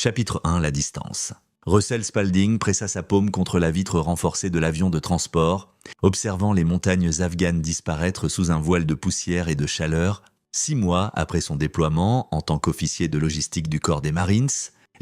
Chapitre 1. La distance. Russell Spalding pressa sa paume contre la vitre renforcée de l'avion de transport, observant les montagnes afghanes disparaître sous un voile de poussière et de chaleur. 6 mois après son déploiement en tant qu'officier de logistique du corps des Marines,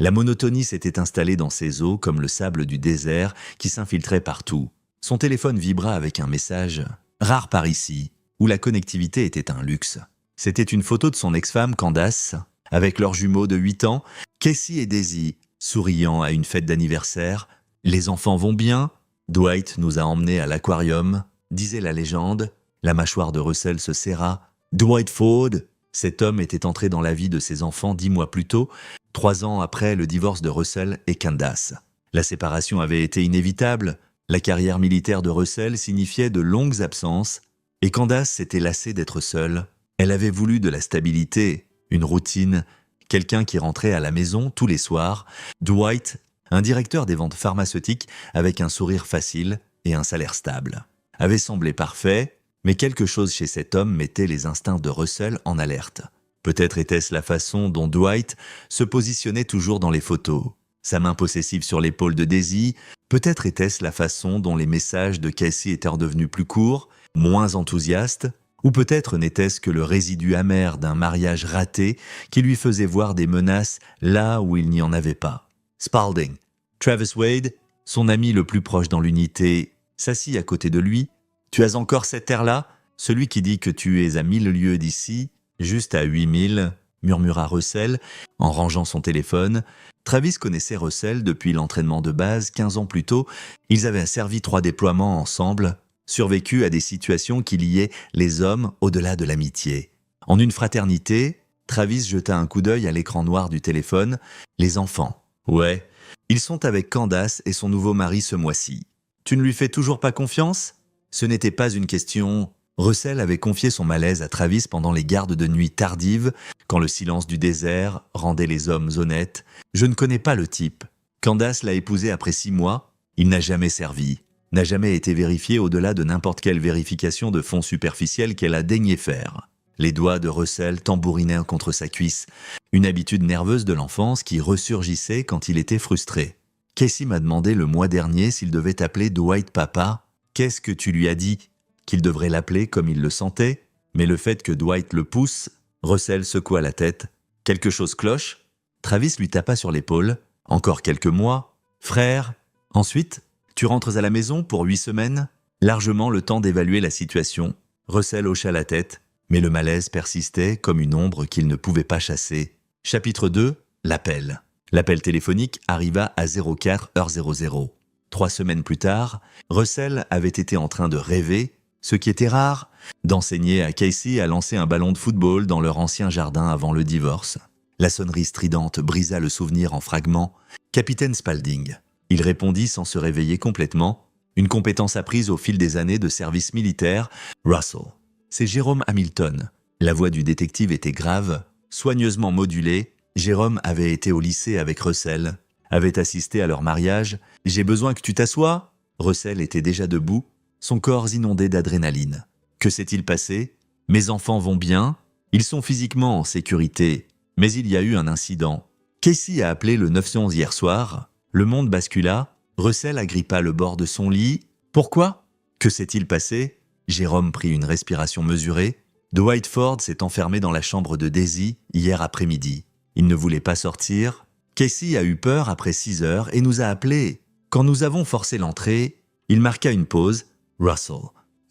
la monotonie s'était installée dans ses os comme le sable du désert qui s'infiltrait partout. Son téléphone vibra avec un message « Rare par ici », où la connectivité était un luxe. C'était une photo de son ex-femme Candace, avec leurs jumeaux de 8 ans, Casey et Daisy, souriant à une fête d'anniversaire. « Les enfants vont bien ? Dwight nous a emmenés à l'aquarium », disait la légende. La mâchoire de Russell se serra. « Dwight Ford !» Cet homme était entré dans la vie de ses enfants 10 mois plus tôt, 3 ans après le divorce de Russell et Candace. La séparation avait été inévitable. La carrière militaire de Russell signifiait de longues absences, et Candace s'était lassée d'être seule. Elle avait voulu de la stabilité, une routine, quelqu'un qui rentrait à la maison tous les soirs. Dwight, un directeur des ventes pharmaceutiques avec un sourire facile et un salaire stable, avait semblé parfait, mais quelque chose chez cet homme mettait les instincts de Russell en alerte. Peut-être était-ce la façon dont Dwight se positionnait toujours dans les photos, sa main possessive sur l'épaule de Daisy. Peut-être était-ce la façon dont les messages de Casey étaient redevenus plus courts, moins enthousiastes, ou peut-être n'était-ce que le résidu amer d'un mariage raté qui lui faisait voir des menaces là où il n'y en avait pas. Spalding, Travis Wade, son ami le plus proche dans l'unité, s'assit à côté de lui. « Tu as encore cet air-là, celui qui dit que tu es à 1000 lieues d'ici, juste à 8000, » murmura Russell en rangeant son téléphone. Travis connaissait Russell depuis l'entraînement de base 15 ans plus tôt. Ils avaient servi 3 déploiements ensemble, survécu à des situations qui liaient les hommes au-delà de l'amitié. En une fraternité, Travis jeta un coup d'œil à l'écran noir du téléphone. Les enfants. Ouais, ils sont avec Candace et son nouveau mari ce mois-ci. Tu ne lui fais toujours pas confiance ? Ce n'était pas une question. Russell avait confié son malaise à Travis pendant les gardes de nuit tardives, quand le silence du désert rendait les hommes honnêtes. Je ne connais pas le type. Candace l'a épousé après 6 mois. Il n'a jamais servi. N'a jamais été vérifié au-delà de n'importe quelle vérification de fonds superficielle qu'elle a daigné faire. Les doigts de Russell tambourinèrent contre sa cuisse, une habitude nerveuse de l'enfance qui ressurgissait quand il était frustré. Casey m'a demandé le mois dernier s'il devait appeler Dwight papa. Qu'est-ce que tu lui as dit ? Qu'il devrait l'appeler comme il le sentait ? Mais le fait que Dwight le pousse, Russell secoua la tête. Quelque chose cloche ? Travis lui tapa sur l'épaule. Encore quelques mois. Frère. Ensuite, tu rentres à la maison pour 8 semaines ? Largement le temps d'évaluer la situation. Russell hocha la tête, mais le malaise persistait comme une ombre qu'il ne pouvait pas chasser. Chapitre 2. L'appel. L'appel téléphonique arriva à 04h00. 3 semaines plus tard, Russell avait été en train de rêver, ce qui était rare, d'enseigner à Casey à lancer un ballon de football dans leur ancien jardin avant le divorce. La sonnerie stridente brisa le souvenir en fragments. « Capitaine Spalding ». Il répondit sans se réveiller complètement, une compétence apprise au fil des années de service militaire. « Russell. C'est Jérôme Hamilton. » La voix du détective était grave, soigneusement modulée. Jérôme avait été au lycée avec Russell, avait assisté à leur mariage. « J'ai besoin que tu t'assoies ?» Russell était déjà debout, son corps inondé d'adrénaline. « Que s'est-il passé ? Mes enfants vont bien. Ils sont physiquement en sécurité. Mais il y a eu un incident. Casey a appelé le 911 hier soir. Le monde bascula. Russell agrippa le bord de son lit. Pourquoi ? Que s'est-il passé ? Jérôme prit une respiration mesurée. Dwight Ford s'est enfermé dans la chambre de Daisy hier après-midi. Il ne voulait pas sortir. Casey a eu peur après 6 heures et nous a appelés. Quand nous avons forcé l'entrée, il marqua une pause. Russell.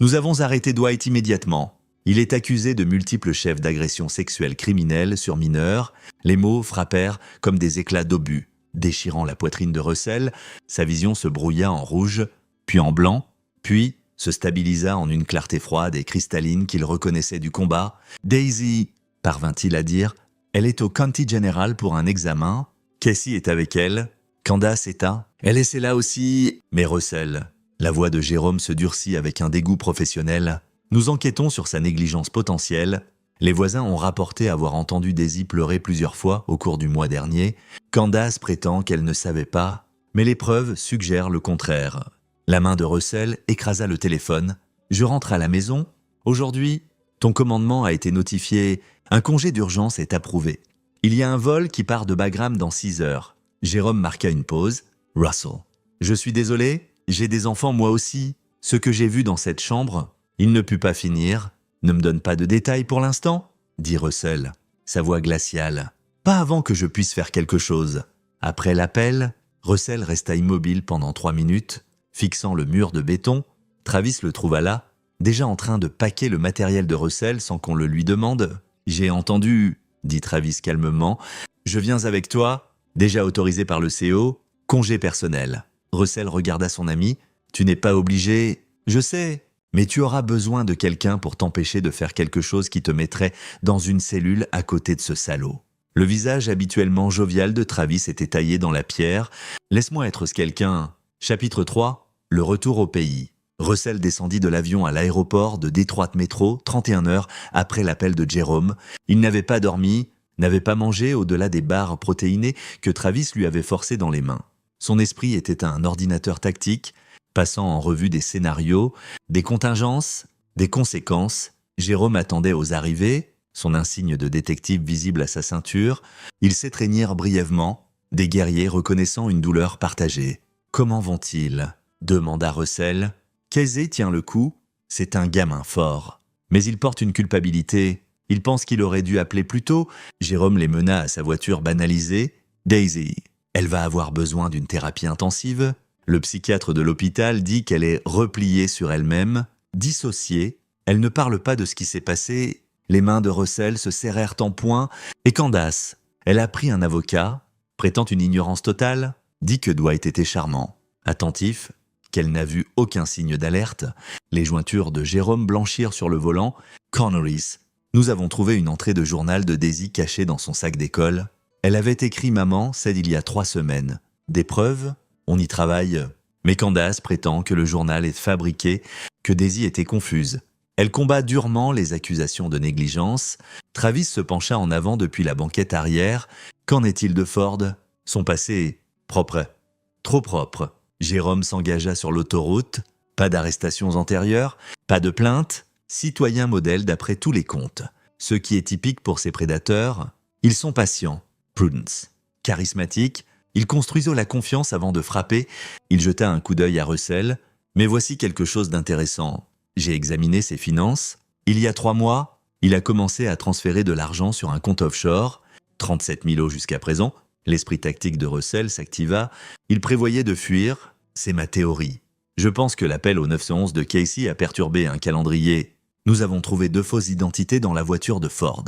Nous avons arrêté Dwight immédiatement. Il est accusé de multiples chefs d'agression sexuelle criminelle sur mineurs. Les mots frappèrent comme des éclats d'obus, déchirant la poitrine de Russell. Sa vision se brouilla en rouge, puis en blanc, puis se stabilisa en une clarté froide et cristalline qu'il reconnaissait du combat. « Daisy !» parvint-il à dire. « Elle est au County General pour un examen. Casey est avec elle. Candace est à... Elle essaie là aussi. Mais Russell... » La voix de Jérôme se durcit avec un dégoût professionnel. Nous enquêtons sur sa négligence potentielle. Les voisins ont rapporté avoir entendu Daisy pleurer plusieurs fois au cours du mois dernier. Candace prétend qu'elle ne savait pas, mais les preuves suggèrent le contraire. La main de Russell écrasa le téléphone. « Je rentre à la maison. Aujourd'hui, ton commandement a été notifié. Un congé d'urgence est approuvé. Il y a un vol qui part de Bagram dans 6 heures. Jérôme marqua une pause. Russell. Je suis désolé, j'ai des enfants moi aussi. Ce que j'ai vu dans cette chambre, il ne put pas finir. Ne me donne pas de détails pour l'instant, dit Russell, sa voix glaciale. Pas avant que je puisse faire quelque chose. Après l'appel, Russell resta immobile pendant 3 minutes, fixant le mur de béton. Travis le trouva là, déjà en train de paquer le matériel de Russell sans qu'on le lui demande. J'ai entendu, dit Travis calmement. Je viens avec toi, déjà autorisé par le CO, congé personnel. Russell regarda son ami. Tu n'es pas obligé, je sais, mais tu auras besoin de quelqu'un pour t'empêcher de faire quelque chose qui te mettrait dans une cellule à côté de ce salaud. Le visage habituellement jovial de Travis était taillé dans la pierre. Laisse-moi être ce quelqu'un. Chapitre 3. Le retour au pays. Russell descendit de l'avion à l'aéroport de Detroit Metro 31 heures après l'appel de Jérôme. Il n'avait pas dormi, n'avait pas mangé au-delà des barres protéinées que Travis lui avait forcées dans les mains. Son esprit était un ordinateur tactique, passant en revue des scénarios, des contingences, des conséquences. Jérôme attendait aux arrivées, son insigne de détective visible à sa ceinture. Ils s'étreignirent brièvement, des guerriers reconnaissant une douleur partagée. « Comment vont-ils » demanda Russell. Casey tient le coup, c'est un gamin fort. Mais il porte une culpabilité. Il pense qu'il aurait dû appeler plus tôt. Jérôme les mena à sa voiture banalisée. Daisy, elle va avoir besoin d'une thérapie intensive. Le psychiatre de l'hôpital dit qu'elle est repliée sur elle-même, dissociée. Elle ne parle pas de ce qui s'est passé. Les mains de Russell se serrèrent en poing. Et Candace, elle a pris un avocat, prétend une ignorance totale, dit que Dwight était charmant. Attentif, qu'elle n'a vu aucun signe d'alerte. Les jointures de Jérôme blanchirent sur le volant. Corneris, nous avons trouvé une entrée de journal de Daisy cachée dans son sac d'école. Elle avait écrit maman, c'est il y a 3 semaines. Des preuves ? On y travaille. Mais Candace prétend que le journal est fabriqué, que Daisy était confuse. Elle combat durement les accusations de négligence. Travis se pencha en avant depuis la banquette arrière. Qu'en est-il de Ford ? Son passé est propre. Trop propre. Jérôme s'engagea sur l'autoroute. Pas d'arrestations antérieures, pas de plaintes. Citoyen modèle d'après tous les comptes. Ce qui est typique pour ces prédateurs, ils sont patients. Prudence. Charismatique, il construisit la confiance avant de frapper. Il jeta un coup d'œil à Russell. Mais voici quelque chose d'intéressant. J'ai examiné ses finances. Il y a 3 mois, il a commencé à transférer de l'argent sur un compte offshore. 37 000 € jusqu'à présent. L'esprit tactique de Russell s'activa. Il prévoyait de fuir. C'est ma théorie. Je pense que l'appel au 911 de Casey a perturbé un calendrier. Nous avons trouvé 2 fausses identités dans la voiture de Ford.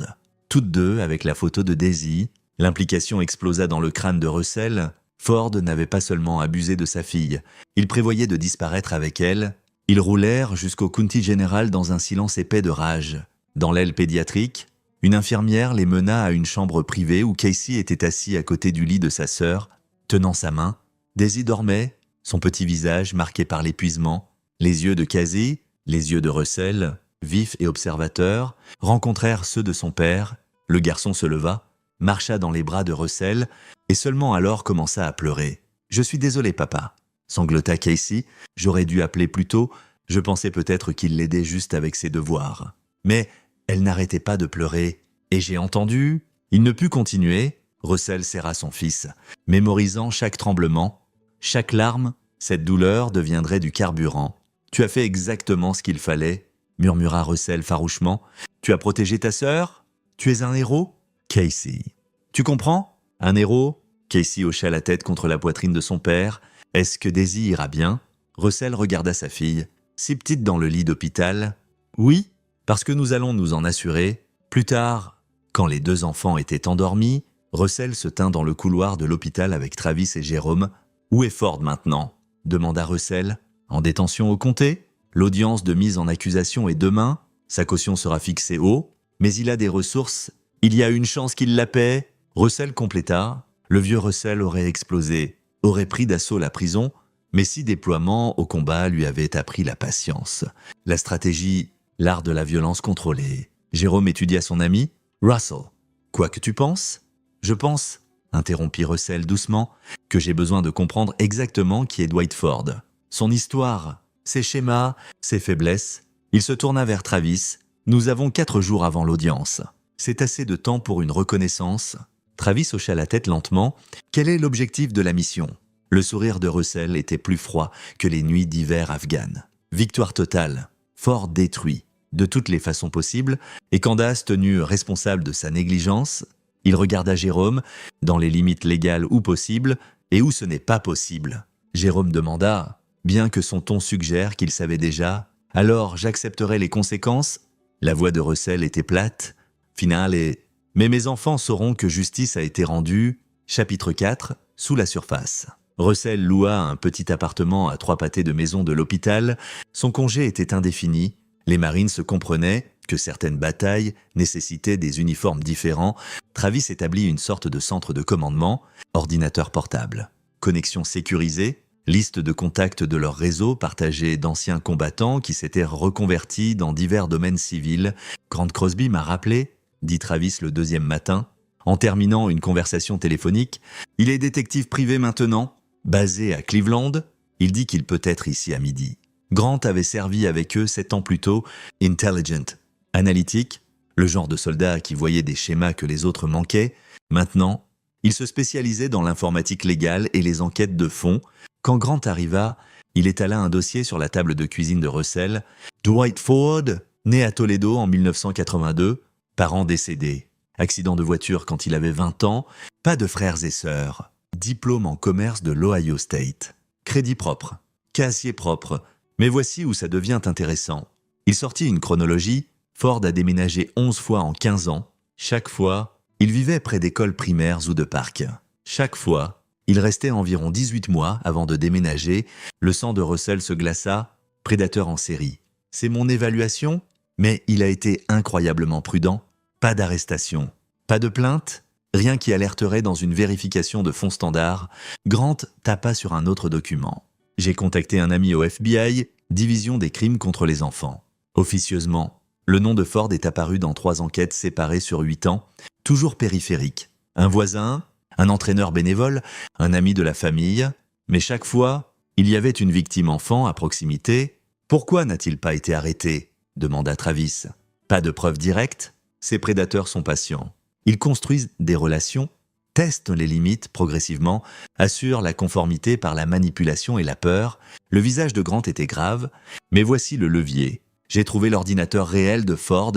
Toutes 2 avec la photo de Daisy. L'implication explosa dans le crâne de Russell. Ford n'avait pas seulement abusé de sa fille. Il prévoyait de disparaître avec elle. Ils roulèrent jusqu'au County General dans un silence épais de rage. Dans l'aile pédiatrique, une infirmière les mena à une chambre privée où Casey était assis à côté du lit de sa sœur, tenant sa main. Daisy dormait, son petit visage marqué par l'épuisement. Les yeux de Casey, les yeux de Russell, vifs et observateurs, rencontrèrent ceux de son père. Le garçon se leva, marcha dans les bras de Russell et seulement alors commença à pleurer. « Je suis désolé, papa », sanglota Casey. « J'aurais dû appeler plus tôt. Je pensais peut-être qu'il l'aidait juste avec ses devoirs. » Mais elle n'arrêtait pas de pleurer. Et j'ai entendu... Il ne put continuer. Russell serra son fils, mémorisant chaque tremblement. Chaque larme, cette douleur deviendrait du carburant. « Tu as fait exactement ce qu'il fallait, » murmura Russell farouchement. « Tu as protégé ta sœur ? Tu es un héros ?» Casey. « Tu comprends ? Un héros ?» Casey hocha la tête contre la poitrine de son père. « Est-ce que Daisy ira bien ?» Russell regarda sa fille. « Si petite dans le lit d'hôpital ? » « Oui, parce que nous allons nous en assurer. » Plus tard, quand les 2 enfants étaient endormis, Russell se tint dans le couloir de l'hôpital avec Travis et Jérôme. « Où est Ford maintenant ?» demanda Russell. « En détention au comté ? L'audience de mise en accusation est demain. Sa caution sera fixée haut. Mais il a des ressources. Il y a une chance qu'il la paie. » Russell compléta. Le vieux Russell aurait explosé, aurait pris d'assaut la prison, mais 6 déploiements au combat lui avaient appris la patience. La stratégie, l'art de la violence contrôlée. Jérôme étudia son ami. « Russell, quoi que tu penses ? » « Je pense, interrompit Russell doucement, que j'ai besoin de comprendre exactement qui est Dwight Ford. Son histoire, ses schémas, ses faiblesses. » Il se tourna vers Travis. « Nous avons 4 jours avant l'audience. C'est assez de temps pour une reconnaissance. » Travis hocha la tête lentement. Quel est l'objectif de la mission? Le sourire de Russell était plus froid que les nuits d'hiver afghanes. Victoire totale. Ford détruit, de toutes les façons possibles, et Candace tenu responsable de sa négligence. Il regarda Jérôme, dans les limites légales où possible, et où ce n'est pas possible. Jérôme demanda, bien que son ton suggère qu'il savait déjà, « Alors j'accepterai les conséquences ?» La voix de Russell était plate, finale et « Mais mes enfants sauront que justice a été rendue. » Chapitre 4, sous la surface. Russell loua un petit appartement à 3 pâtés de maison de l'hôpital. Son congé était indéfini. Les Marines se comprenaient que certaines batailles nécessitaient des uniformes différents. Travis établit une sorte de centre de commandement, ordinateur portable, connexion sécurisée, liste de contacts de leur réseau partagé d'anciens combattants qui s'étaient reconvertis dans divers domaines civils. Grant Crosby m'a rappelé, dit Travis le 2e matin, en terminant une conversation téléphonique. Il est détective privé maintenant, basé à Cleveland. Il dit qu'il peut être ici à midi. Grant avait servi avec eux 7 ans plus tôt, intelligent, analytique, le genre de soldat qui voyait des schémas que les autres manquaient. Maintenant, il se spécialisait dans l'informatique légale et les enquêtes de fond. Quand Grant arriva, il étala un dossier sur la table de cuisine de Russell. Dwight Ford, né à Toledo en 1982, parents décédés. Accident de voiture quand il avait 20 ans, pas de frères et sœurs. Diplôme en commerce de l'Ohio State. Crédit propre, casier propre. Mais voici où ça devient intéressant. Il sortit une chronologie. Ford a déménagé 11 fois en 15 ans. Chaque fois, il vivait près d'écoles primaires ou de parcs. Chaque fois, il restait environ 18 mois avant de déménager. Le sang de Russell se glaça. Prédateur en série. C'est mon évaluation, mais il a été incroyablement prudent. Pas d'arrestation, pas de plainte, rien qui alerterait dans une vérification de fonds standard. Grant tapa sur un autre document. J'ai contacté un ami au FBI, division des crimes contre les enfants. Officieusement, le nom de Ford est apparu dans 3 enquêtes séparées sur 8 ans, toujours périphériques. Un voisin, un entraîneur bénévole, un ami de la famille, mais chaque fois, il y avait une victime enfant à proximité. Pourquoi n'a-t-il pas été arrêté? Demanda Travis. Pas de preuves directes? Ces prédateurs sont patients. Ils construisent des relations, testent les limites progressivement, assurent la conformité par la manipulation et la peur. Le visage de Grant était grave, mais voici le levier. J'ai trouvé l'ordinateur réel de Ford.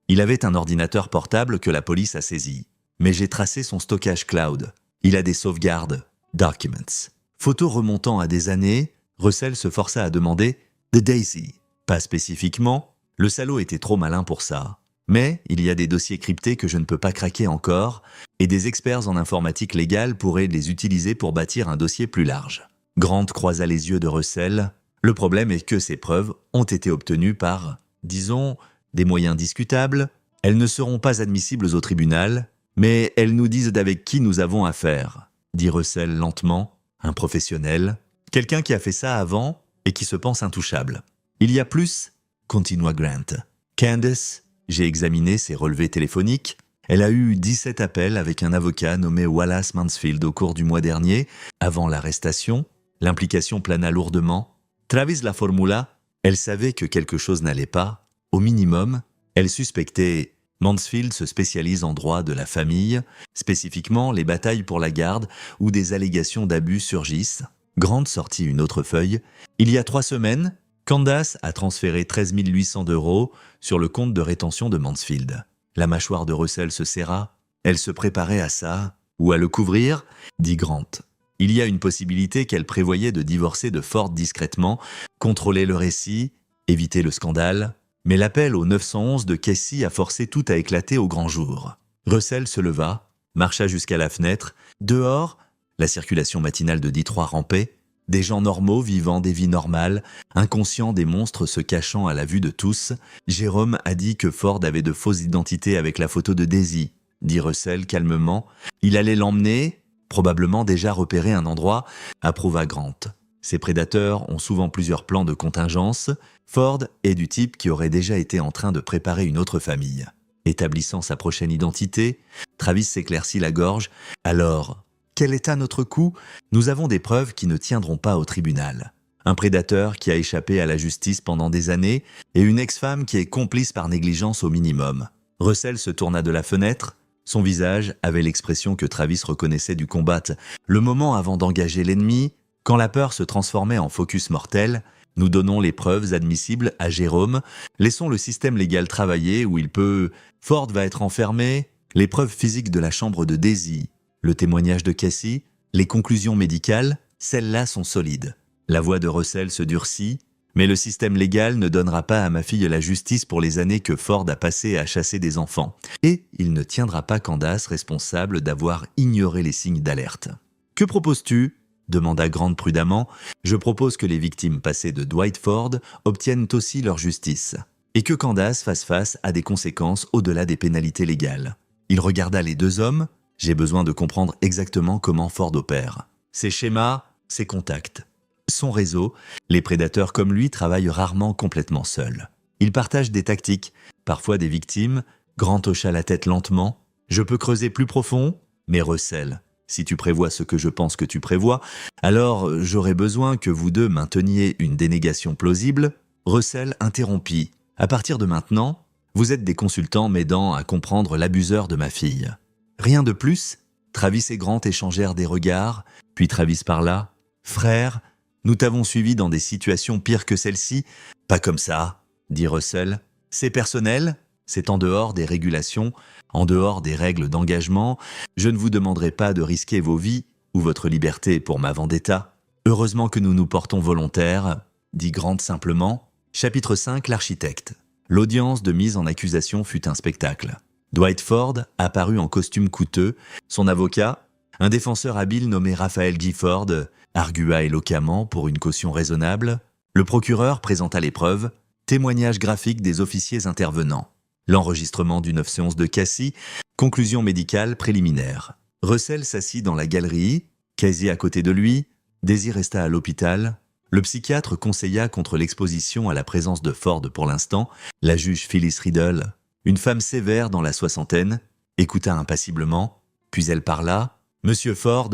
Il avait un ordinateur portable que la police a saisi. Mais j'ai tracé son stockage cloud. Il a des sauvegardes, documents. Photos remontant à des années, Russell se força à demander « The Daisy ». Pas spécifiquement, le salaud était trop malin pour ça. Mais il y a des dossiers cryptés que je ne peux pas craquer encore, et des experts en informatique légale pourraient les utiliser pour bâtir un dossier plus large. Grant croisa les yeux de Russell. Le problème est que ces preuves ont été obtenues par, disons, des moyens discutables. Elles ne seront pas admissibles au tribunal, mais elles nous disent d'avec qui nous avons affaire, dit Russell lentement, un professionnel, quelqu'un qui a fait ça avant et qui se pense intouchable. Il y a plus, continua Grant. Candace, j'ai examiné ses relevés téléphoniques. Elle a eu 17 appels avec un avocat nommé Wallace Mansfield au cours du mois dernier, avant l'arrestation. L'implication plana lourdement. Travis la formula. Elle savait que quelque chose n'allait pas. Au minimum, elle suspectait. Mansfield se spécialise en droit de la famille, spécifiquement les batailles pour la garde où des allégations d'abus surgissent. Grant sortit une autre feuille. Il y a 3 semaines, Candace a transféré 13 800 € sur le compte de rétention de Mansfield. La mâchoire de Russell se serra. Elle se préparait à ça, ou à le couvrir, dit Grant. Il y a une possibilité qu'elle prévoyait de divorcer de Ford discrètement, contrôler le récit, éviter le scandale. Mais l'appel au 911 de Casey a forcé tout à éclater au grand jour. Russell se leva, marcha jusqu'à la fenêtre. Dehors, la circulation matinale de Détroit rampait. Des gens normaux vivant des vies normales, inconscients des monstres se cachant à la vue de tous. Jérôme a dit que Ford avait de fausses identités avec la photo de Daisy, dit Russell calmement. Il allait l'emmener, probablement déjà repéré un endroit, approuva Grant. Ces prédateurs ont souvent plusieurs plans de contingence. Ford est du type qui aurait déjà été en train de préparer une autre famille. Établissant sa prochaine identité, Travis s'éclaircit la gorge. Alors, quel est à notre coup? Nous avons des preuves qui ne tiendront pas au tribunal. Un prédateur qui a échappé à la justice pendant des années et une ex-femme qui est complice par négligence au minimum. Russell se tourna de la fenêtre. Son visage avait l'expression que Travis reconnaissait du combat. Le moment avant d'engager l'ennemi, quand la peur se transformait en focus mortel, nous donnons les preuves admissibles à Jérôme, laissons le système légal travailler où il peut. Ford va être enfermé, les preuves physiques de la chambre de Daisy, le témoignage de Cassie, les conclusions médicales, celles-là sont solides. La voix de Russell se durcit, mais le système légal ne donnera pas à ma fille la justice pour les années que Ford a passées à chasser des enfants. Et il ne tiendra pas Candace responsable d'avoir ignoré les signes d'alerte. « Que proposes-tu » demanda Grant prudemment. « Je propose que les victimes passées de Dwight Ford obtiennent aussi leur justice, et que Candace fasse face à des conséquences au-delà des pénalités légales. » Il regarda les deux hommes. « J'ai besoin de comprendre exactement comment Ford opère. Ses schémas, ses contacts. Son réseau, les prédateurs comme lui travaillent rarement complètement seuls. Ils partagent des tactiques, parfois des victimes. » Grant hocha la tête lentement. « Je peux creuser plus profond, mais Russell, si tu prévois ce que je pense que tu prévois, alors j'aurai besoin que vous deux mainteniez une dénégation plausible. » Russell interrompit. « À partir de maintenant, vous êtes des consultants m'aidant à comprendre l'abuseur de ma fille. » Rien de plus. Travis et Grant échangèrent des regards, puis Travis parla. « Frère, nous t'avons suivi dans des situations pires que celle-ci. »« Pas comme ça, » dit Russell. « C'est personnel, c'est en dehors des régulations, en dehors des règles d'engagement. Je ne vous demanderai pas de risquer vos vies ou votre liberté pour ma vendetta. Heureusement que nous nous portons volontaires, » dit Grant simplement. Chapitre 5, l'architecte. L'audience de mise en accusation fut un spectacle. Dwight Ford apparut en costume coûteux. Son avocat, un défenseur habile nommé Raphaël Gifford, argua éloquemment pour une caution raisonnable. Le procureur présenta les preuves, témoignages graphiques des officiers intervenants. L'enregistrement du 911 de Cassie, conclusion médicale préliminaire. Russell s'assit dans la galerie, Casey à côté de lui, Daisy resta à l'hôpital. Le psychiatre conseilla contre l'exposition à la présence de Ford pour l'instant. La juge Phyllis Riddle, une femme sévère dans la soixantaine, écouta impassiblement, puis elle parla. « Monsieur Ford,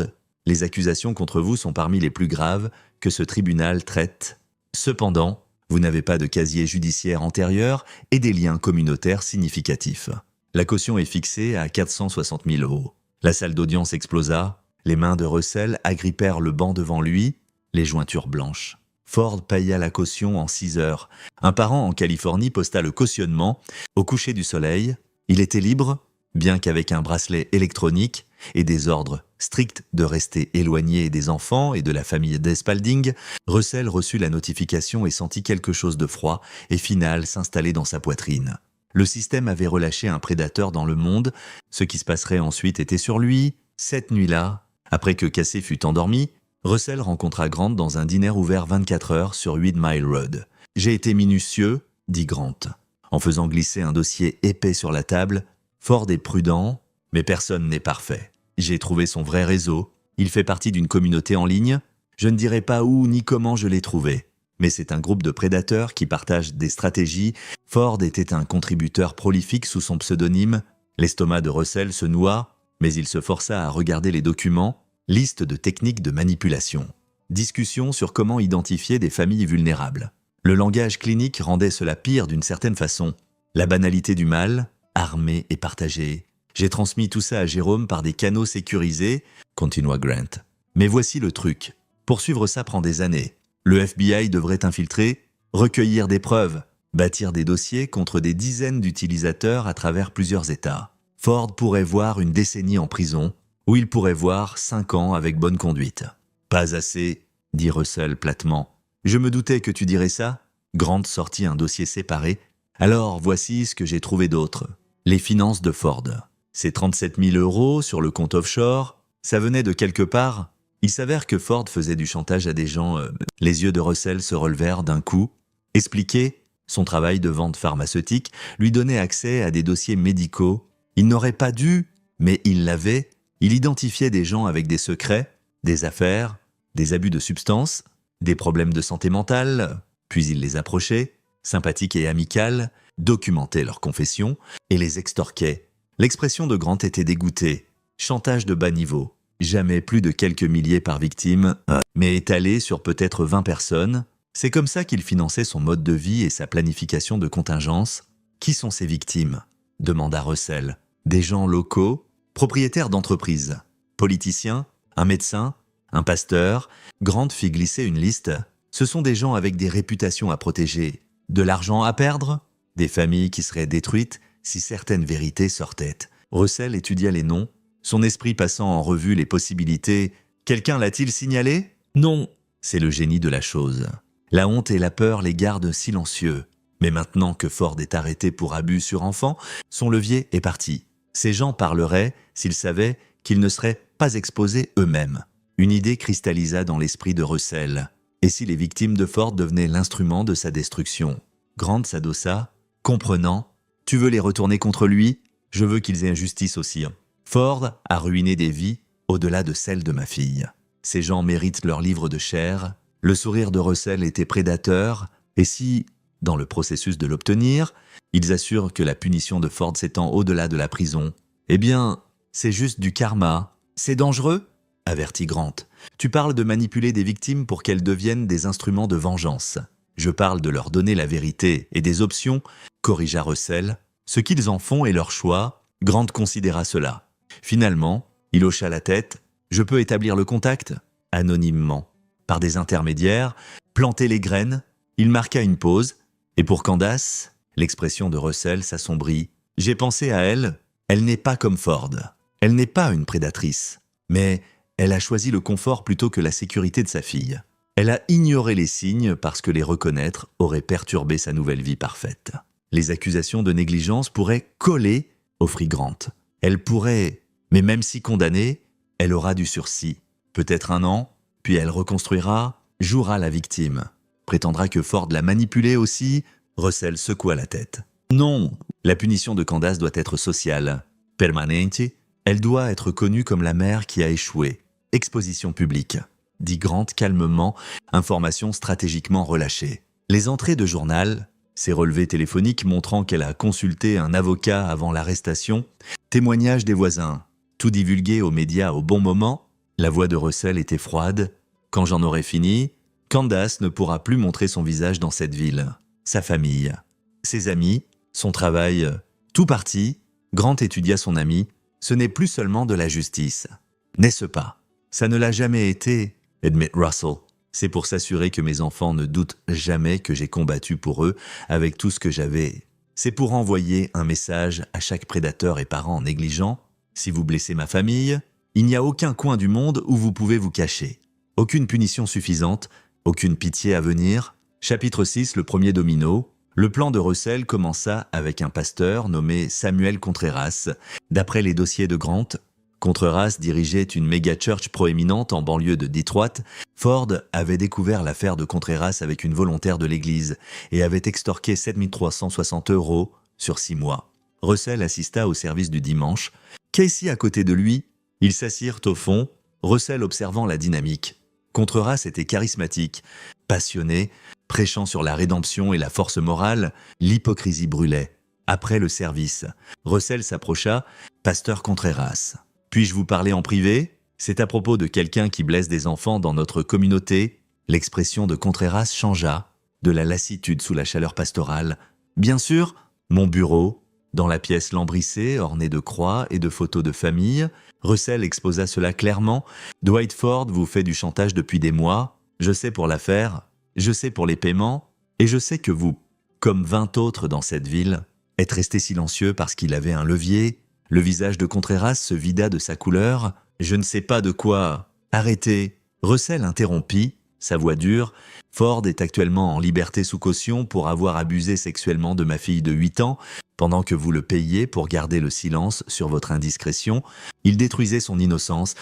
les accusations contre vous sont parmi les plus graves que ce tribunal traite. Cependant, vous n'avez pas de casier judiciaire antérieur et des liens communautaires significatifs. La caution est fixée à 460 000 €. La salle d'audience explosa. Les mains de Russell agrippèrent le banc devant lui, les jointures blanches. Ford paya la caution en 6 heures. Un parent en Californie posta le cautionnement. Au coucher du soleil, il était libre, bien qu'avec un bracelet électronique et des ordres stricts de rester éloigné des enfants et de la famille d'Espalding, Russell reçut la notification et sentit quelque chose de froid et final s'installer dans sa poitrine. Le système avait relâché un prédateur dans le monde. Ce qui se passerait ensuite était sur lui. Cette nuit-là, après que Cassie fut endormi, Russell rencontra Grant dans un dîner ouvert 24 heures sur 8 Mile Road. « J'ai été minutieux, » dit Grant, en faisant glisser un dossier épais sur la table. « Ford est prudent, mais personne n'est parfait. J'ai trouvé son vrai réseau. Il fait partie d'une communauté en ligne. Je ne dirai pas où ni comment je l'ai trouvé. Mais c'est un groupe de prédateurs qui partagent des stratégies. Ford était un contributeur prolifique sous son pseudonyme. » L'estomac de Russell se noua, mais il se força à regarder les documents. Liste de techniques de manipulation. Discussion sur comment identifier des familles vulnérables. Le langage clinique rendait cela pire d'une certaine façon. La banalité du mal, armé et partagé. J'ai transmis tout ça à Jérôme par des canaux sécurisés, continua Grant. Mais voici le truc. Poursuivre ça prend des années. Le FBI devrait infiltrer, recueillir des preuves, bâtir des dossiers contre des dizaines d'utilisateurs à travers plusieurs États. Ford pourrait voir une décennie en prison, où il pourrait voir 5 ans avec bonne conduite. « Pas assez, » dit Russell platement. « Je me doutais que tu dirais ça. » Grant sortit un dossier séparé. « Alors, voici ce que j'ai trouvé d'autre. Les finances de Ford. Ces 37 000 € sur le compte offshore, ça venait de quelque part. Il s'avère que Ford faisait du chantage à des gens. » Les yeux de Russell se relevèrent d'un coup. Expliquer, son travail de vente pharmaceutique lui donnait accès à des dossiers médicaux. Il n'aurait pas dû, mais il l'avait. Il identifiait des gens avec des secrets, des affaires, des abus de substances, des problèmes de santé mentale, puis il les approchait, sympathiques et amicales, documentait leurs confessions et les extorquait. L'expression de Grant était dégoûtée. Chantage de bas niveau. Jamais plus de quelques milliers par victime, mais étalé sur peut-être 20 personnes. C'est comme ça qu'il finançait son mode de vie et sa planification de contingence. « Qui sont ces victimes ?» demanda Russell. des gens locaux, propriétaires d'entreprises, politiciens, un médecin, un pasteur. Grant fit glisser une liste. Ce sont des gens avec des réputations à protéger, de l'argent à perdre, des familles qui seraient détruites si certaines vérités sortaient. Russell étudia les noms, son esprit passant en revue les possibilités. Quelqu'un l'a-t-il signalé? Non, c'est le génie de la chose. La honte et la peur les gardent silencieux. Mais maintenant que Ford est arrêté pour abus sur enfant, son levier est parti. Ces gens parleraient s'ils savaient qu'ils ne seraient pas exposés eux-mêmes. Une idée cristallisa dans l'esprit de Russell. Et si les victimes de Ford devenaient l'instrument de sa destruction? Grant s'adossa, comprenant. « Tu veux les retourner contre lui? Je veux qu'ils aient justice aussi. Ford a ruiné des vies au-delà de celles de ma fille. Ces gens méritent leur livre de chair. » Le sourire de Russell était prédateur. Et si, dans le processus de l'obtenir, ils assurent que la punition de Ford s'étend au-delà de la prison, eh bien, c'est juste du karma. C'est dangereux, avertit Grant. Tu parles de manipuler des victimes pour qu'elles deviennent des instruments de vengeance. Je parle de leur donner la vérité et des options, corrigea Russell. Ce qu'ils en font est leur choix. Grant considéra cela. Finalement, il hocha la tête. Je peux établir le contact, anonymement, par des intermédiaires, planter les graines. Il marqua une pause. Et pour Candace, l'expression de Russell s'assombrit. J'ai pensé à elle. Elle n'est pas comme Ford. Elle n'est pas une prédatrice. Mais elle a choisi le confort plutôt que la sécurité de sa fille. Elle a ignoré les signes parce que les reconnaître aurait perturbé sa nouvelle vie parfaite. Les accusations de négligence pourraient coller, offrit Grant. Elle pourrait, mais même si condamnée, elle aura du sursis. Peut-être 1 an, puis elle reconstruira, jouera la victime. Prétendra que Ford l'a manipulée aussi. Russell secoua la tête. Non, la punition de Candace doit être sociale. Permanente, elle doit être connue comme la mère qui a échoué. Exposition publique, dit Grant calmement, information stratégiquement relâchée. Les entrées de journal, ses relevés téléphoniques montrant qu'elle a consulté un avocat avant l'arrestation, témoignages des voisins, tout divulgué aux médias au bon moment. La voix de Russell était froide. Quand j'en aurai fini, Candace ne pourra plus montrer son visage dans cette ville. Sa famille, ses amis, son travail, tout parti. Grant étudia son ami. Ce n'est plus seulement de la justice. N'est-ce pas? Ça ne l'a jamais été, admit Russell. C'est pour s'assurer que mes enfants ne doutent jamais que j'ai combattu pour eux avec tout ce que j'avais. C'est pour envoyer un message à chaque prédateur et parent négligent. Si vous blessez ma famille, il n'y a aucun coin du monde où vous pouvez vous cacher. Aucune punition suffisante, aucune pitié à venir. Chapitre 6, le premier domino. Le plan de Russell commença avec un pasteur nommé Samuel Contreras. D'après les dossiers de Grant, Contreras dirigeait une méga-church proéminente en banlieue de Detroit. Ford avait découvert l'affaire de Contreras avec une volontaire de l'église et avait extorqué 7 360 € sur 6 mois. Russell assista au service du dimanche. Casey à côté de lui, ils s'assirent au fond, Russell observant la dynamique. Contreras était charismatique, passionné, prêchant sur la rédemption et la force morale, l'hypocrisie brûlait. Après le service, Russell s'approcha, « Pasteur Contreras, puis-je vous parler en privé? C'est à propos de quelqu'un qui blesse des enfants dans notre communauté. » L'expression de Contreras changea, de la lassitude sous la chaleur pastorale. « Bien sûr, mon bureau. » Dans la pièce lambrissée, ornée de croix et de photos de famille, Russell exposa cela clairement. « Dwight Ford vous fait du chantage depuis des mois. Je sais pour l'affaire, je sais pour les paiements, et je sais que vous, comme 20 autres dans cette ville, êtes resté silencieux parce qu'il avait un levier. » Le visage de Contreras se vida de sa couleur. « Je ne sais pas de quoi. » « Arrêtez. » Russell interrompit, sa voix dure. « Ford est actuellement en liberté sous caution pour avoir abusé sexuellement de ma fille de 8 ans. Pendant que vous le payiez pour garder le silence sur votre indiscrétion, il détruisait son innocence.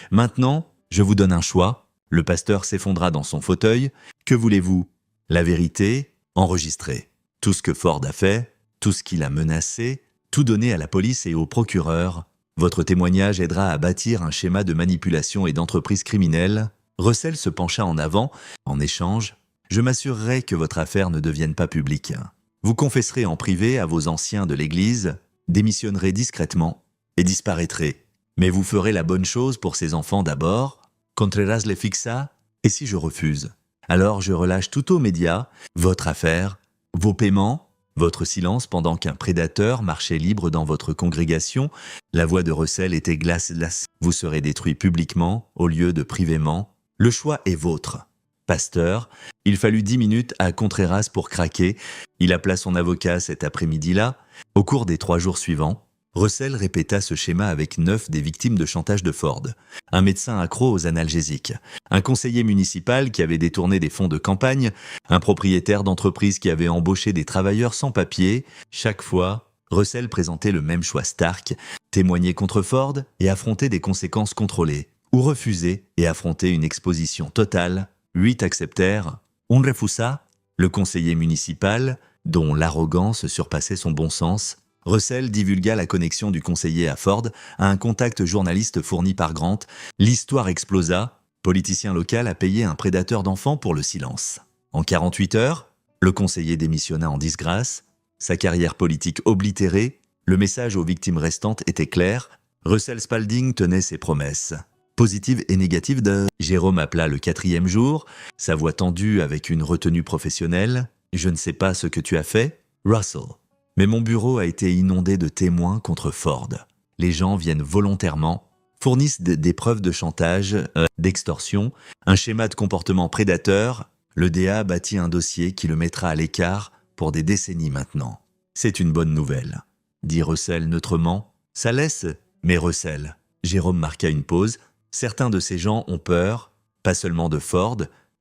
Maintenant, je vous donne un choix. » Le pasteur s'effondra dans son fauteuil. « Que voulez-vous? La vérité, enregistrée. Tout ce que Ford a fait, tout ce qu'il a menacé, tout donner à la police et au procureur. Votre témoignage aidera à bâtir un schéma de manipulation et d'entreprise criminelle. » Russell se pencha en avant. « En échange, je m'assurerai que votre affaire ne devienne pas publique. Vous confesserez en privé à vos anciens de l'Église, démissionnerez discrètement et disparaîtrez. Mais vous ferez la bonne chose pour ces enfants d'abord. » Contreras les fixa. « Et si je refuse? Alors je relâche tout aux médias, votre affaire, vos paiements. » Votre silence pendant qu'un prédateur marchait libre dans votre congrégation, la voix de Russell était glace. Vous serez détruit publiquement au lieu de privément. Le choix est vôtre. Pasteur, il fallut 10 minutes à Contreras pour craquer. Il appela son avocat cet après-midi-là. Au cours des 3 jours suivants, Russell répéta ce schéma avec 9 des victimes de chantage de Ford. Un médecin accro aux analgésiques, un conseiller municipal qui avait détourné des fonds de campagne, un propriétaire d'entreprise qui avait embauché des travailleurs sans papier. Chaque fois, Russell présentait le même choix stark, témoigner contre Ford et affronter des conséquences contrôlées, ou refuser et affronter une exposition totale. 8 acceptèrent. On refusa. Le conseiller municipal, dont l'arrogance surpassait son bon sens, Russell divulgua la connexion du conseiller à Ford à un contact journaliste fourni par Grant. L'histoire explosa. Politicien local a payé un prédateur d'enfants pour le silence. En 48 heures, le conseiller démissionna en disgrâce. Sa carrière politique oblitérée, le message aux victimes restantes était clair. Russell Spalding tenait ses promesses. Positive et négative de... Jérôme appela le 4e jour, sa voix tendue avec une retenue professionnelle. « Je ne sais pas ce que tu as fait, Russell. Mais mon bureau a été inondé de témoins contre Ford. Les gens viennent volontairement, fournissent des preuves de chantage, d'extorsion, un schéma de comportement prédateur. Le DA bâtit un dossier qui le mettra à l'écart pour des décennies maintenant. C'est une bonne nouvelle, dit Russell neutrement. Ça laisse, mais Russell. Jérôme marqua une pause. Certains de ces gens ont peur, pas seulement de Ford,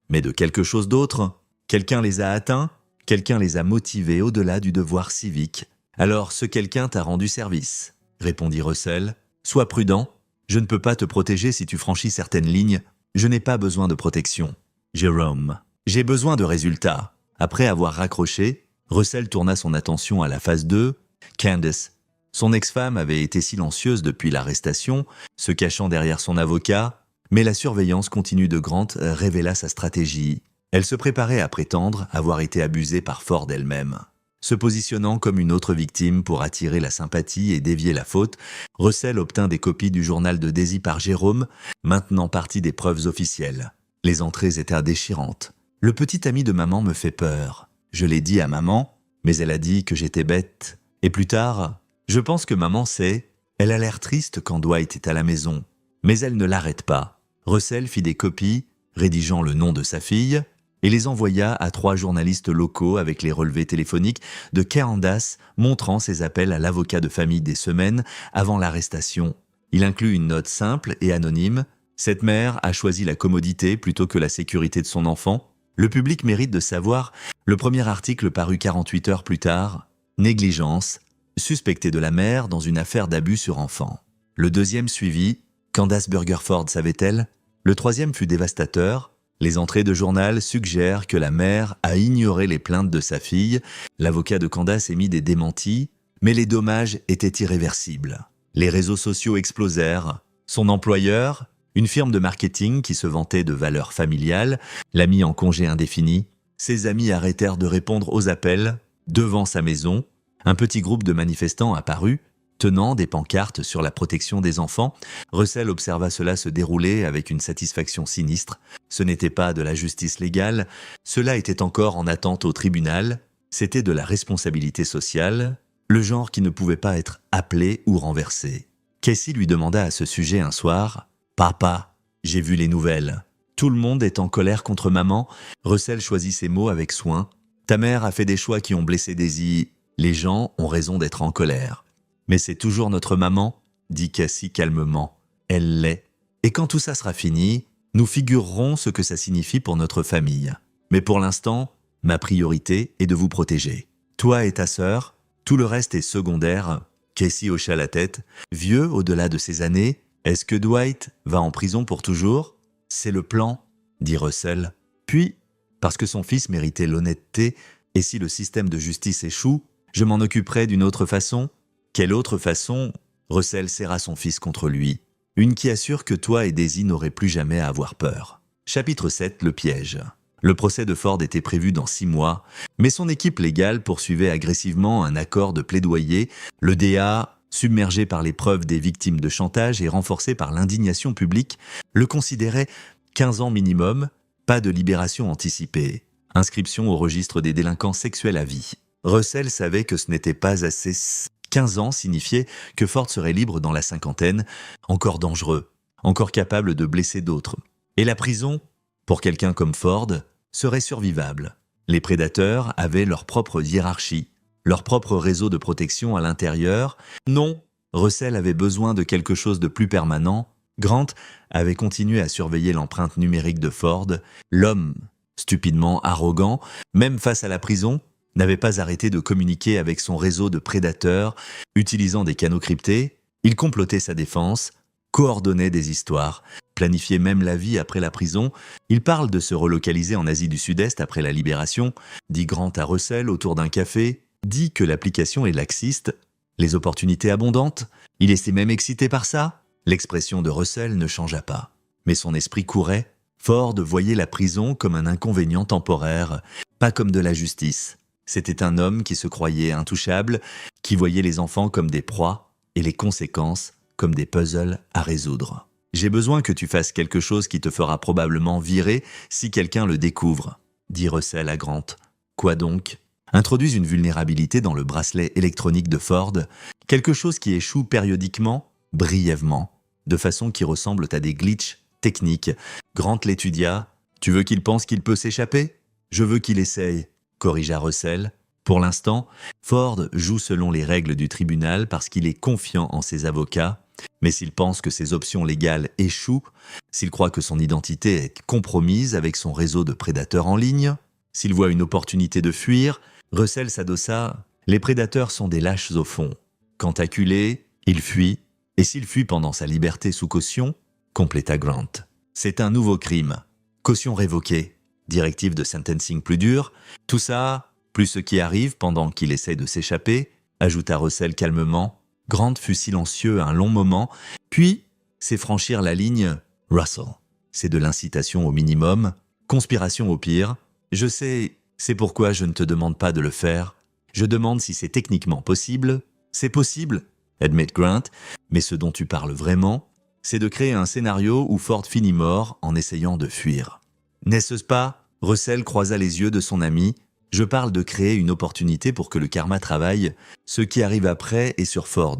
mais de quelque chose d'autre. Quelqu'un les a atteints, quelqu'un les a motivés au-delà du devoir civique. Alors ce quelqu'un t'a rendu service, répondit Russell. Sois prudent, je ne peux pas te protéger si tu franchis certaines lignes. Je n'ai pas besoin de protection. Jérôme, j'ai besoin de résultats. Après avoir raccroché, Russell tourna son attention à la phase 2. Candace. Son ex-femme avait été silencieuse depuis l'arrestation, se cachant derrière son avocat, mais la surveillance continue de Grant révéla sa stratégie. Elle se préparait à prétendre avoir été abusée par Ford elle-même. Se positionnant comme une autre victime pour attirer la sympathie et dévier la faute, Russell obtint des copies du journal de Daisy par Jérôme, maintenant partie des preuves officielles. Les entrées étaient déchirantes. « Le petit ami de maman me fait peur. Je l'ai dit à maman, mais elle a dit que j'étais bête. Et plus tard, je pense que maman sait. Elle a l'air triste quand Dwight est à la maison. Mais elle ne l'arrête pas. » Russell fit des copies, rédigeant le nom de sa fille, et les envoya à 3 journalistes locaux avec les relevés téléphoniques de Candace montrant ses appels à l'avocat de famille des semaines avant l'arrestation. Il inclut une note simple et anonyme. Cette mère a choisi la commodité plutôt que la sécurité de son enfant. Le public mérite de savoir. Le premier article parut 48 heures plus tard. Négligence, suspectée de la mère dans une affaire d'abus sur enfant. Le deuxième suivit. Candace Burgerford savait-elle? Le troisième fut dévastateur. Les entrées de journal suggèrent que la mère a ignoré les plaintes de sa fille. L'avocat de Candace émit des démentis, mais les dommages étaient irréversibles. Les réseaux sociaux explosèrent. Son employeur, une firme de marketing qui se vantait de valeurs familiales, l'a mis en congé indéfini. Ses amis arrêtèrent de répondre aux appels. Devant sa maison, un petit groupe de manifestants apparut, tenant des pancartes sur la protection des enfants. Russell observa cela se dérouler avec une satisfaction sinistre. Ce n'était pas de la justice légale, cela était encore en attente au tribunal, c'était de la responsabilité sociale, le genre qui ne pouvait pas être appelé ou renversé. Casey lui demanda à ce sujet un soir « Papa, j'ai vu les nouvelles. Tout le monde est en colère contre maman. » Russell choisit ses mots avec soin. « Ta mère a fait des choix qui ont blessé Daisy. Les gens ont raison d'être en colère. » « Mais c'est toujours notre maman, » dit Cassie calmement. « Elle l'est. Et quand tout ça sera fini, nous figurerons ce que ça signifie pour notre famille. Mais pour l'instant, ma priorité est de vous protéger. Toi et ta sœur, tout le reste est secondaire. » Cassie hocha la tête. « Vieux au-delà de ses années, est-ce que Dwight va en prison pour toujours ? » « C'est le plan, » dit Russell. Puis, parce que son fils méritait l'honnêteté, et si le système de justice échoue, je m'en occuperai d'une autre façon. Quelle autre façon? Russell serra son fils contre lui. Une qui assure que toi et Daisy n'auraient plus jamais à avoir peur. Chapitre 7, le piège. Le procès de Ford était prévu dans 6 mois, mais son équipe légale poursuivait agressivement un accord de plaidoyer. Le DA, submergé par les preuves des victimes de chantage et renforcé par l'indignation publique, le considérait 15 ans minimum, pas de libération anticipée. Inscription au registre des délinquants sexuels à vie. Russell savait que ce n'était pas assez. 15 ans signifiait que Ford serait libre dans la cinquantaine, encore dangereux, encore capable de blesser d'autres. Et la prison, pour quelqu'un comme Ford, serait survivable. Les prédateurs avaient leur propre hiérarchie, leur propre réseau de protection à l'intérieur. Non, Russell avait besoin de quelque chose de plus permanent. Grant avait continué à surveiller l'empreinte numérique de Ford. L'homme, stupidement arrogant, même face à la prison, n'avait pas arrêté de communiquer avec son réseau de prédateurs, utilisant des canaux cryptés. Il complotait sa défense, coordonnait des histoires, planifiait même la vie après la prison. Il parle de se relocaliser en Asie du Sud-Est après la libération, dit Grant à Russell autour d'un café, dit que l'application est laxiste, les opportunités abondantes, il était même excité par ça. L'expression de Russell ne changea pas, mais son esprit courait. Ford voyait la prison comme un inconvénient temporaire, pas comme de la justice. C'était un homme qui se croyait intouchable, qui voyait les enfants comme des proies et les conséquences comme des puzzles à résoudre. « J'ai besoin que tu fasses quelque chose qui te fera probablement virer si quelqu'un le découvre, » dit Russell à Grant. « Quoi donc ? » Introduise une vulnérabilité dans le bracelet électronique de Ford, quelque chose qui échoue périodiquement, brièvement, de façon qui ressemble à des glitches techniques. Grant l'étudia. « Tu veux qu'il pense qu'il peut s'échapper ? Je veux qu'il essaye, » corrigea Russell. Pour l'instant, Ford joue selon les règles du tribunal parce qu'il est confiant en ses avocats, mais s'il pense que ses options légales échouent, s'il croit que son identité est compromise avec son réseau de prédateurs en ligne, s'il voit une opportunité de fuir, Russell s'adossa. Les prédateurs sont des lâches au fond. Quand acculé, il fuit, et s'il fuit pendant sa liberté sous caution, compléta Grant. C'est un nouveau crime. Caution révoquée. Directive de sentencing plus dure. Tout ça, plus ce qui arrive pendant qu'il essaie de s'échapper, ajouta Russell calmement. Grant fut silencieux un long moment, puis c'est franchir la ligne. Russell, c'est de l'incitation au minimum, conspiration au pire. Je sais, c'est pourquoi je ne te demande pas de le faire. Je demande si c'est techniquement possible. C'est possible, admet Grant, mais ce dont tu parles vraiment, c'est de créer un scénario où Ford finit mort en essayant de fuir. N'est-ce pas ? Russell croisa les yeux de son ami. Je parle de créer une opportunité pour que le karma travaille. Ce qui arrive après est sur Ford.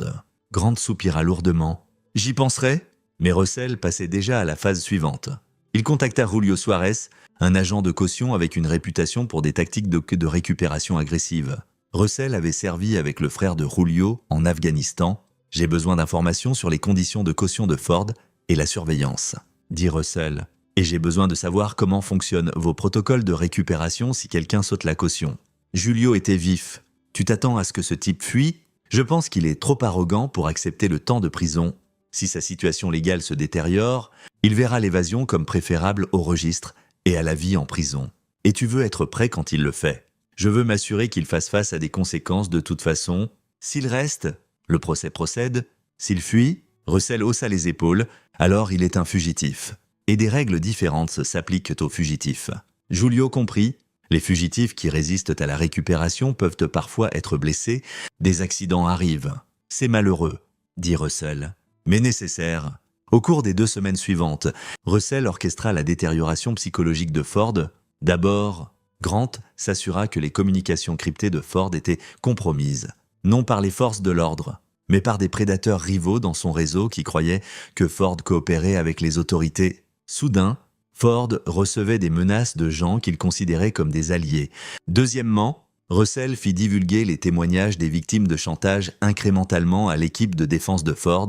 Grant soupira lourdement. J'y penserai, mais Russell passait déjà à la phase suivante. Il contacta Julio Suarez, un agent de caution avec une réputation pour des tactiques de récupération agressive. Russell avait servi avec le frère de Julio en Afghanistan. J'ai besoin d'informations sur les conditions de caution de Ford et la surveillance, dit Russell. Et j'ai besoin de savoir comment fonctionnent vos protocoles de récupération si quelqu'un saute la caution. Julio était vif. Tu t'attends à ce que ce type fuit ? Je pense qu'il est trop arrogant pour accepter le temps de prison. Si sa situation légale se détériore, il verra l'évasion comme préférable au registre et à la vie en prison. Et tu veux être prêt quand il le fait. Je veux m'assurer qu'il fasse face à des conséquences de toute façon. S'il reste, le procès procède. S'il fuit, Russell haussa les épaules, alors il est un fugitif. Et des règles différentes s'appliquent aux fugitifs. Julio comprit, les fugitifs qui résistent à la récupération peuvent parfois être blessés, des accidents arrivent. C'est malheureux, dit Russell, mais nécessaire. Au cours des 2 semaines suivantes, Russell orchestra la détérioration psychologique de Ford. D'abord, Grant s'assura que les communications cryptées de Ford étaient compromises, non par les forces de l'ordre, mais par des prédateurs rivaux dans son réseau qui croyaient que Ford coopérait avec les autorités. Soudain, Ford recevait des menaces de gens qu'il considérait comme des alliés. Deuxièmement, Russell fit divulguer les témoignages des victimes de chantage incrémentalement à l'équipe de défense de Ford,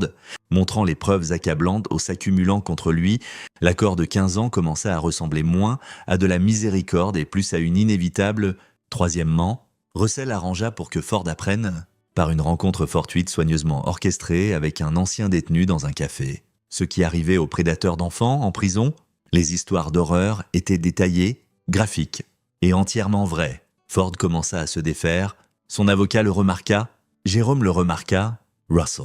montrant les preuves accablantes aux s'accumulant contre lui. L'accord de 15 ans commença à ressembler moins à de la miséricorde et plus à une inévitable. Troisièmement, Russell arrangea pour que Ford apprenne, par une rencontre fortuite soigneusement orchestrée avec un ancien détenu dans un café. Ce qui arrivait aux prédateurs d'enfants en prison, les histoires d'horreur étaient détaillées, graphiques et entièrement vraies. Ford commença à se défaire, son avocat le remarqua, Jérôme le remarqua, Russell.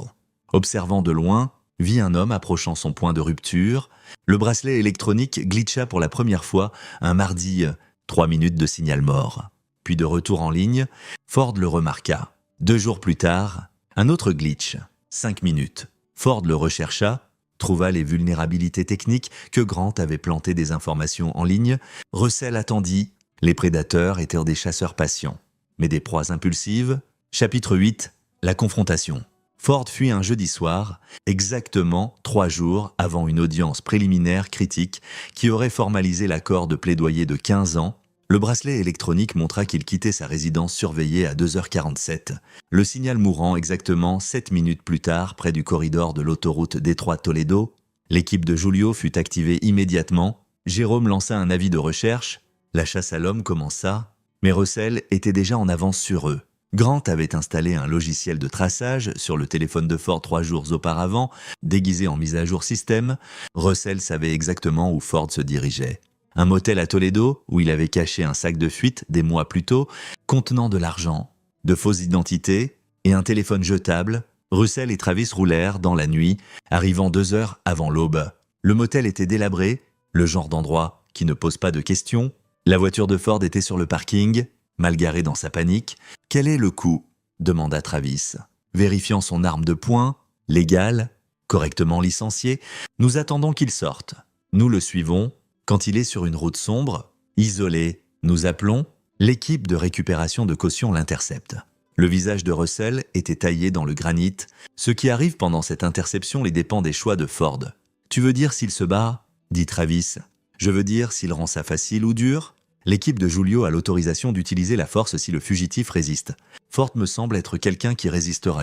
Observant de loin, vit un homme approchant son point de rupture. Le bracelet électronique glitcha pour la première fois un mardi, 3 minutes de signal mort. Puis de retour en ligne, Ford le remarqua. 2 jours plus tard, un autre glitch, 5 minutes. Ford le rechercha, trouva les vulnérabilités techniques que Grant avait planté des informations en ligne. Russell attendit. Les prédateurs étaient des chasseurs patients. mais des proies impulsives. Chapitre 8. La confrontation. Ford fuit un jeudi soir, exactement 3 jours avant une audience préliminaire critique qui aurait formalisé l'accord de plaidoyer de 15 ans. Le bracelet électronique montra qu'il quittait sa résidence surveillée à 2h47. Le signal mourant exactement 7 minutes plus tard près du corridor de l'autoroute Détroit-Toledo. L'équipe de Julio fut activée immédiatement. Jérôme lança un avis de recherche. La chasse à l'homme commença, mais Russell était déjà en avance sur eux. Grant avait installé un logiciel de traçage sur le téléphone de Ford 3 jours auparavant, déguisé en mise à jour système. Russell savait exactement où Ford se dirigeait. Un motel à Toledo, où il avait caché un sac de fuite des mois plus tôt, contenant de l'argent, de fausses identités et un téléphone jetable. Russell et Travis roulèrent dans la nuit, arrivant 2 heures avant l'aube. Le motel était délabré, le genre d'endroit qui ne pose pas de questions. La voiture de Ford était sur le parking, mal garée dans sa panique. « Quel est le coup ?» demanda Travis. Vérifiant son arme de poing, légale, correctement licenciée, nous attendons qu'il sorte. Nous le suivons. Quand il est sur une route sombre, isolée, nous appelons. L'équipe de récupération de caution l'intercepte. Le visage de Russell était taillé dans le granit. Ce qui arrive pendant cette interception les dépend des choix de Ford. « Tu veux dire s'il se bat ?» dit Travis. « Je veux dire s'il rend ça facile ou dur ?» L'équipe de Julio a l'autorisation d'utiliser la force si le fugitif résiste. Ford me semble être quelqu'un qui résistera.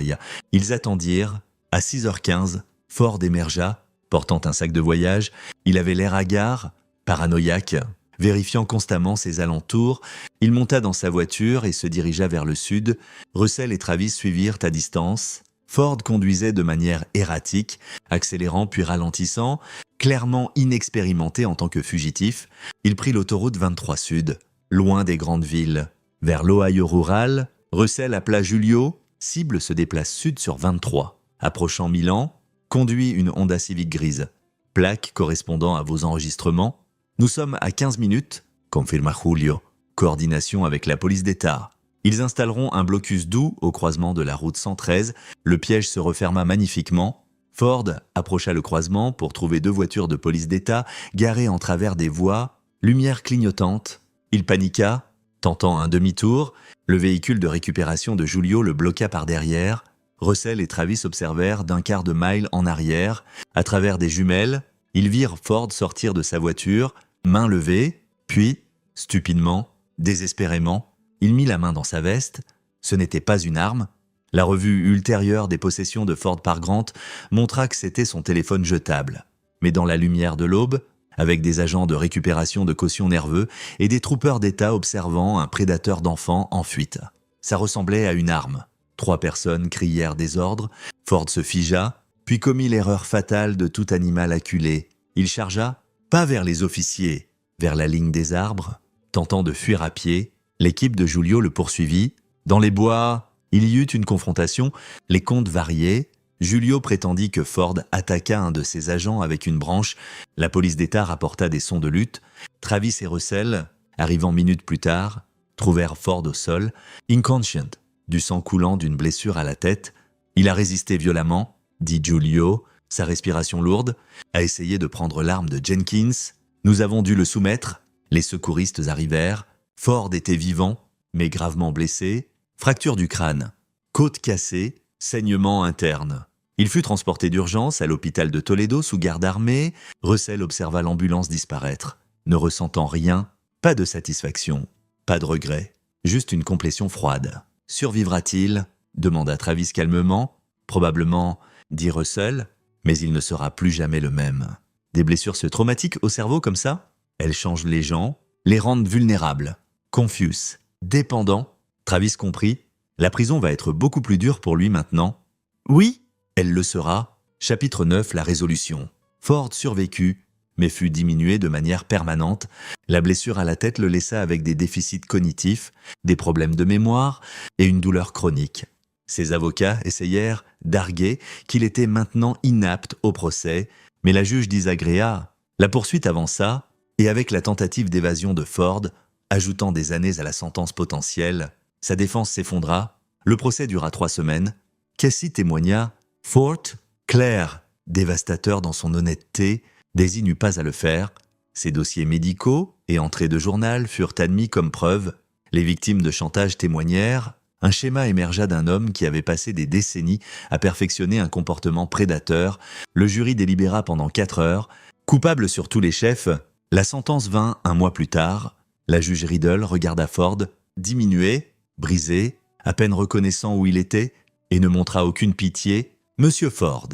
Ils attendirent. À 6h15, Ford émergea, portant un sac de voyage. Il avait l'air hagard, paranoïaque, vérifiant constamment ses alentours. Il monta dans sa voiture et se dirigea vers le sud. Russell et Travis suivirent à distance. Ford conduisait de manière erratique, accélérant puis ralentissant. Clairement inexpérimenté en tant que fugitif, il prit l'autoroute 23 Sud, loin des grandes villes. Vers l'Ohio rural, Russell appela Julio. Cible se déplace sud sur 23. Approchant Milan, conduit une Honda Civic grise. Plaque correspondant à vos enregistrements. Nous sommes à 15 minutes, confirma Julio. Coordination avec la police d'État. Ils installeront un blocus doux au croisement de la route 113. Le piège se referma magnifiquement. Ford approcha le croisement pour trouver 2 voitures de police d'État garées en travers des voies, lumière clignotante. Il paniqua, tentant un demi-tour. Le véhicule de récupération de Julio le bloqua par derrière. Russell et Travis observèrent d'un quart de mile en arrière. À travers des jumelles, ils virent Ford sortir de sa voiture, main levée, puis, stupidement, désespérément, il mit la main dans sa veste. Ce n'était pas une arme. La revue ultérieure des possessions de Ford par Grant montra que c'était son téléphone jetable. Mais dans la lumière de l'aube, avec des agents de récupération de caution nerveux et des troopers d'État observant un prédateur d'enfants en fuite. Ça ressemblait à une arme. 3 personnes crièrent des ordres. Ford se figea, puis commit l'erreur fatale de tout animal acculé. Il chargea, pas vers les officiers, vers la ligne des arbres. Tentant de fuir à pied, l'équipe de Julio le poursuivit. Dans les bois, il y eut une confrontation, les comptes variaient. Julio prétendit que Ford attaqua un de ses agents avec une branche. La police d'État rapporta des sons de lutte. Travis et Russell, arrivant minutes plus tard, trouvèrent Ford au sol, inconscient, du sang coulant d'une blessure à la tête. Il a résisté violemment, dit Julio, sa respiration lourde, a essayé de prendre l'arme de Jenkins. Nous avons dû le soumettre. Les secouristes arrivèrent. Ford était vivant, mais gravement blessé. Fracture du crâne, côte cassée, saignement interne. Il fut transporté d'urgence à l'hôpital de Toledo sous garde armée. Russell observa l'ambulance disparaître, ne ressentant rien, pas de satisfaction, pas de regret, juste une complétion froide. Survivra-t-il ? Demanda Travis calmement. Probablement, dit Russell, mais il ne sera plus jamais le même. Des blessures traumatiques au cerveau comme ça ? Elles changent les gens, les rendent vulnérables, confus, dépendants. Travis comprit. La prison va être beaucoup plus dure pour lui maintenant. Oui, elle le sera. Chapitre 9, la résolution. Ford survécut, mais fut diminué de manière permanente. La blessure à la tête le laissa avec des déficits cognitifs, des problèmes de mémoire et une douleur chronique. Ses avocats essayèrent d'arguer qu'il était maintenant inapte au procès, mais la juge disagréa. La poursuite avança, et avec la tentative d'évasion de Ford, ajoutant des années à la sentence potentielle, sa défense s'effondra. Le procès dura 3 semaines. Casey témoigna. Fort, clair, dévastateur dans son honnêteté, désigne pas à le faire. Ses dossiers médicaux et entrées de journal furent admis comme preuve. Les victimes de chantage témoignèrent. Un schéma émergea d'un homme qui avait passé des décennies à perfectionner un comportement prédateur. Le jury délibéra pendant 4 heures. Coupable sur tous les chefs, la sentence vint un mois plus tard. La juge Riddle regarda Ford, diminué, brisé, à peine reconnaissant où il était, et ne montra aucune pitié. « Monsieur Ford,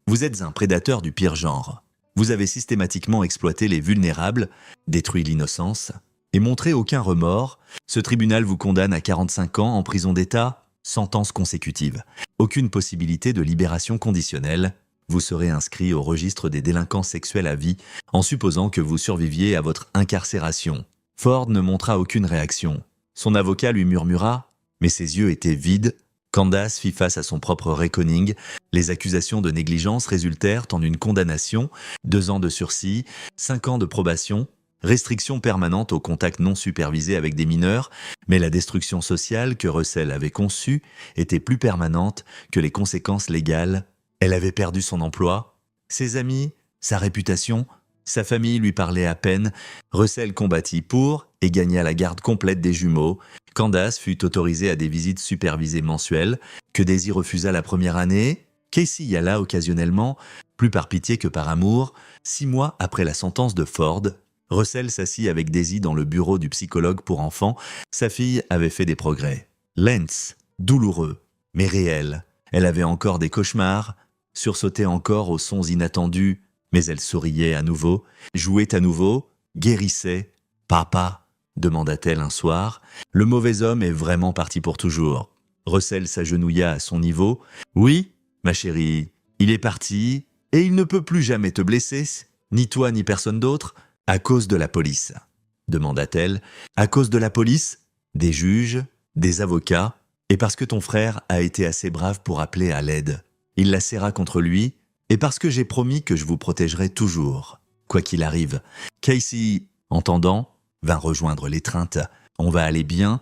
vous êtes un prédateur du pire genre. Vous avez systématiquement exploité les vulnérables, détruit l'innocence, et montré aucun remords. Ce tribunal vous condamne à 45 ans en prison d'État, sentence consécutive. Aucune possibilité de libération conditionnelle. Vous serez inscrit au registre des délinquants sexuels à vie, en supposant que vous surviviez à votre incarcération. » Ford ne montra aucune réaction. Son avocat lui murmura, mais ses yeux étaient vides. Candace fit face à son propre reckoning. Les accusations de négligence résultèrent en une condamnation, 2 ans de sursis, 5 ans de probation, restriction permanente au contact non supervisé avec des mineurs, mais la destruction sociale que Russell avait conçue était plus permanente que les conséquences légales. Elle avait perdu son emploi, ses amis, sa réputation, sa famille lui parlait à peine. Russell combattit pour et gagna la garde complète des jumeaux. Candace fut autorisée à des visites supervisées mensuelles, que Daisy refusa la première année. Casey y alla occasionnellement, plus par pitié que par amour. 6 mois après la sentence de Ford, Russell s'assit avec Daisy dans le bureau du psychologue pour enfants. Sa fille avait fait des progrès. Lents, douloureux, mais réels. Elle avait encore des cauchemars, sursautait encore aux sons inattendus, mais elle souriait à nouveau, jouait à nouveau, guérissait. « Papa ?» demanda-t-elle un soir. « Le mauvais homme est vraiment parti pour toujours. » Russell s'agenouilla à son niveau. « Oui, ma chérie, il est parti, et il ne peut plus jamais te blesser, ni toi ni personne d'autre, à cause de la police. » demanda-t-elle. « À cause de la police, des juges, des avocats, et parce que ton frère a été assez brave pour appeler à l'aide. » Il la serra contre lui. « Et parce que j'ai promis que je vous protégerai toujours, quoi qu'il arrive. » Casey, entendant, vint rejoindre l'étreinte. « On va aller bien. »«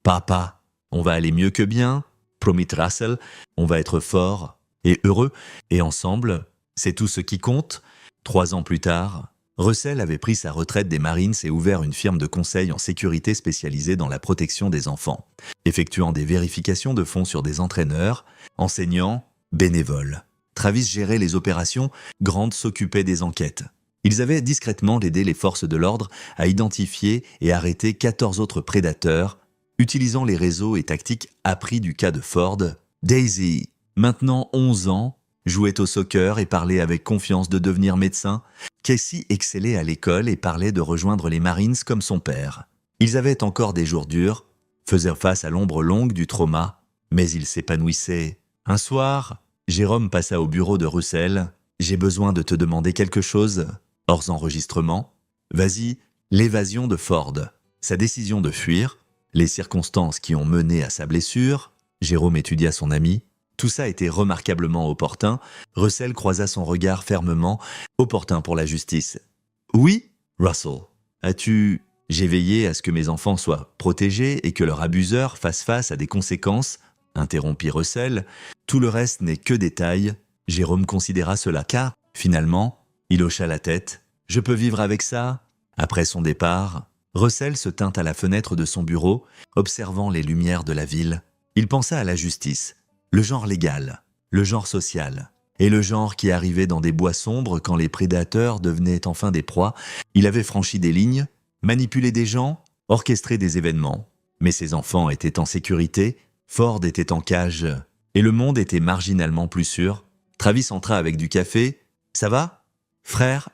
Papa, on va aller mieux que bien. » promit Russell. « On va être fort et heureux, et ensemble, c'est tout ce qui compte. » 3 ans plus tard, Russell avait pris sa retraite des Marines et ouvert une firme de conseil en sécurité spécialisée dans la protection des enfants, effectuant des vérifications de fonds sur des entraîneurs, enseignants, bénévoles. Travis gérait les opérations, Grant s'occupait des enquêtes. Ils avaient discrètement aidé les forces de l'ordre à identifier et arrêter 14 autres prédateurs, utilisant les réseaux et tactiques appris du cas de Ford. Daisy, maintenant 11 ans, jouait au soccer et parlait avec confiance de devenir médecin. Casey excellait à l'école et parlait de rejoindre les Marines comme son père. Ils avaient encore des jours durs, faisaient face à l'ombre longue du trauma, mais ils s'épanouissaient. Un soir, Jérôme passa au bureau de Russell. « J'ai besoin de te demander quelque chose, hors enregistrement. Vas-y, l'évasion de Ford, sa décision de fuir, les circonstances qui ont mené à sa blessure. » Jérôme étudia son ami. Tout ça était remarquablement opportun. Russell croisa son regard fermement, opportun pour la justice. « Oui, Russell, as-tu... » « J'ai veillé à ce que mes enfants soient protégés et que leur abuseur fasse face à des conséquences, » interrompit Russell. « Tout le reste n'est que détail. » Jérôme considéra cela car, finalement, il hocha la tête. « Je peux vivre avec ça ?» Après son départ, Russell se tint à la fenêtre de son bureau, observant les lumières de la ville. Il pensa à la justice, le genre légal, le genre social, et le genre qui arrivait dans des bois sombres quand les prédateurs devenaient enfin des proies. Il avait franchi des lignes, manipulé des gens, orchestré des événements. Mais ses enfants étaient en sécurité, Ford était en cage, et le monde était marginalement plus sûr. Travis entra avec du café. « Ça va, frère ?»«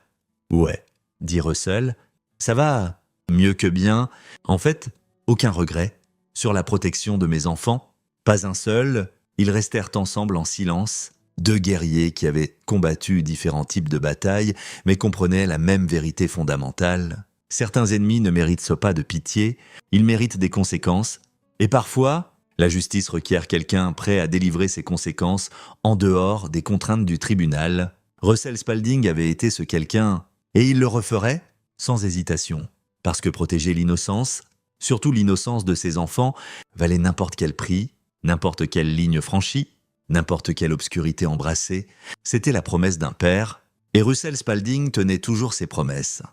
Ouais, » dit Russell. « Ça va, mieux que bien. En fait, aucun regret. Sur la protection de mes enfants, pas un seul. » Ils restèrent ensemble en silence. 2 guerriers qui avaient combattu différents types de batailles, mais comprenaient la même vérité fondamentale. Certains ennemis ne méritent pas de pitié, ils méritent des conséquences. Et parfois, la justice requiert quelqu'un prêt à délivrer ses conséquences en dehors des contraintes du tribunal. Russell Spalding avait été ce quelqu'un, et il le referait sans hésitation. Parce que protéger l'innocence, surtout l'innocence de ses enfants, valait n'importe quel prix, n'importe quelle ligne franchie, n'importe quelle obscurité embrassée. C'était la promesse d'un père, et Russell Spalding tenait toujours ses promesses.